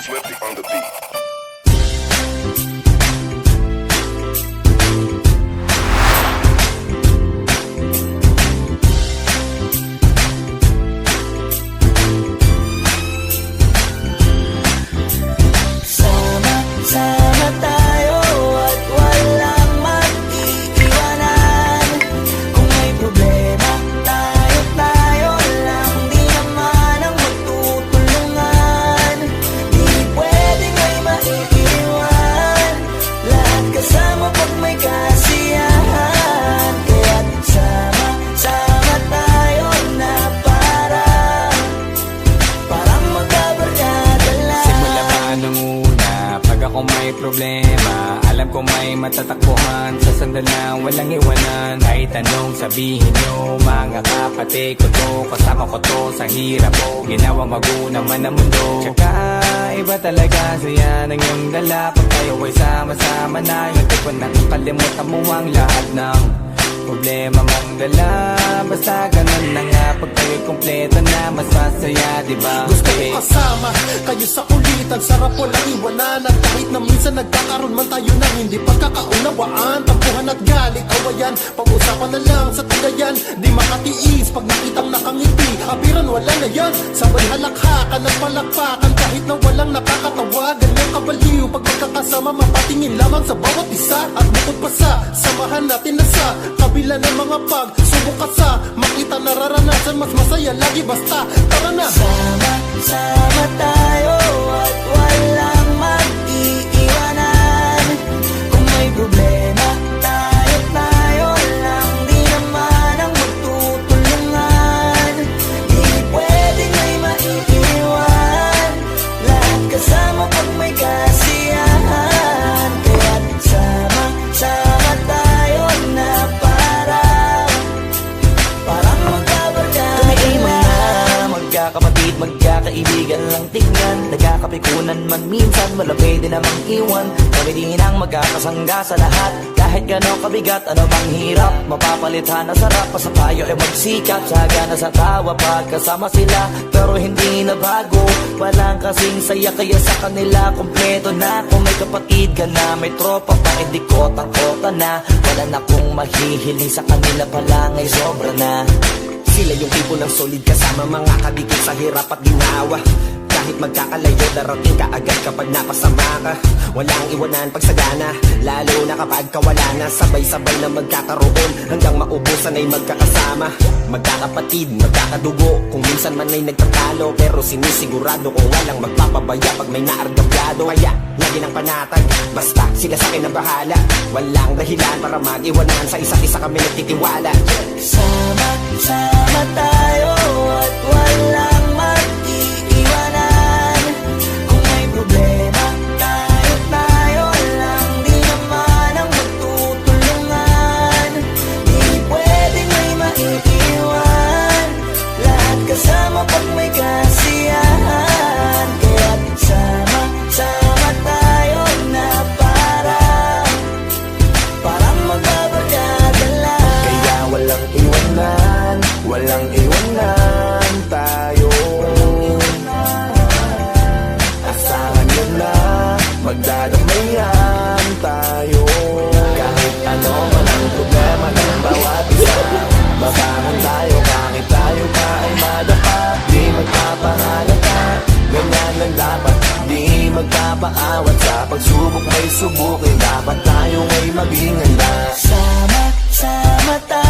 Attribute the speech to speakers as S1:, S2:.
S1: Swifty on the beat.
S2: Sama tayo at walang mag-iiwanan. Kung may problema, tayo lang, di naman ang magtutulungan. Di pwedeng may maiiwan, lahat kasama pag may kasiyahan. Kaya't sama tayo na parang magkabarkada lang.
S3: Simula pa nung una, pag ako may problema, alam ko may matatakbuhan. Sa sandal na walang iwanan, kahit anong sabihin nyo, mga kapatid ko to, kasama ko to sa hirap ko, ginawang magunang man ang mundo. Tsaka iba talaga saya ng iyong dala, pag tayo ay sama-sama na, yung tipo na kalimutan mo ang lahat ng problema mong dala. Basta ganun na nga, pag tayo'y kompleto na, mas masaya, diba?
S4: Gusto ko kasama kayo sa kulitan, sarap walang iwanan. At kahit na minsan nagkakaroon man tayo ng hindi pagkakaunawaan, tampuhan at galit, awayan, pag-usapan na lang sa tagayan. Di makatiis pag nakitang nakangiti, apiran wala na yan. Sabay halakhakan at palakpakan, kahit na walang nakakatawa. Ganyang kabaliw pag magkakasama, mapatingin lamang sa bawat isa. At bukod pa sa samahan natin na sa kabila ng mga pagsubok ka sa makita nararanasan, mas masaya lagi basta tara na.
S2: Sama tayo at walang mag-iiwanan. Kung may problema, tayo lang, di naman ang magtutulungan. Di pwedeng may maiiwan, lahat kasama pag may kasiyahan. Kaya't sama tayo na parang magkabarkada. Kami ay magkakapatid, magkakaibigan lang tingnan. Nagkakapikunan man minsan, wala pwede namang iwan. Kami din ang magkakasangga sa lahat. Kahit gano'ng kabigat, ano bang hirap, mapapalitan na sarap. Pa sa tayo ay magsikap, sagana sa tawa pagkasama sila. Pero hindi na bago, walang kasing saya, kaya sa kanila kompleto na. Kung may kapatid ka na, may tropa pa, hindi kotang-kota na. Wala na kong mahihiling sa kanila pa lang ay sobra na.
S5: Sila yung tipo ng solid kasama, mga kadikit sa hirap at ginawa. Kahit magkakalayo, darating ka agad kapag napasama ka. Walang iwanan pag sagana, lalo na kapag kawala na. Sabay-sabay na magkakaroon, hanggang maubusan ay magkakasama. Magkakapatid, magkakadugo, kung minsan man ay nagtatalo, pero sinisigurado kung walang magpapabaya pag may naargabyado. Kaya lagi ng panatag, basta sila sa akin ang bahala. Walang dahilan para mag-iwanan, sa isa't isa kami nagtitiwala.
S2: Sama tayo at walang mag-iiwanan. Kung may problema, tayo lang, di naman ang magtutulungan. Di pwedeng may maiiwan, lahat kasama pag may kasiyahan. Kaya't sama tayo na parang magbabarkada lang.
S5: Kaya walang iwanan, walang iwanan tayo. Asahan nyo na, magdadamayan tayo. Kahit ano man ang problema ng bawat isa, babangon tayo kahit tayo pa ay madapa. Di magpapahalata, ganyan lang dapat. Di magpapaawat sa pagsubok, may subukin. Dapat tayo ay maging handa.
S2: Sama tayo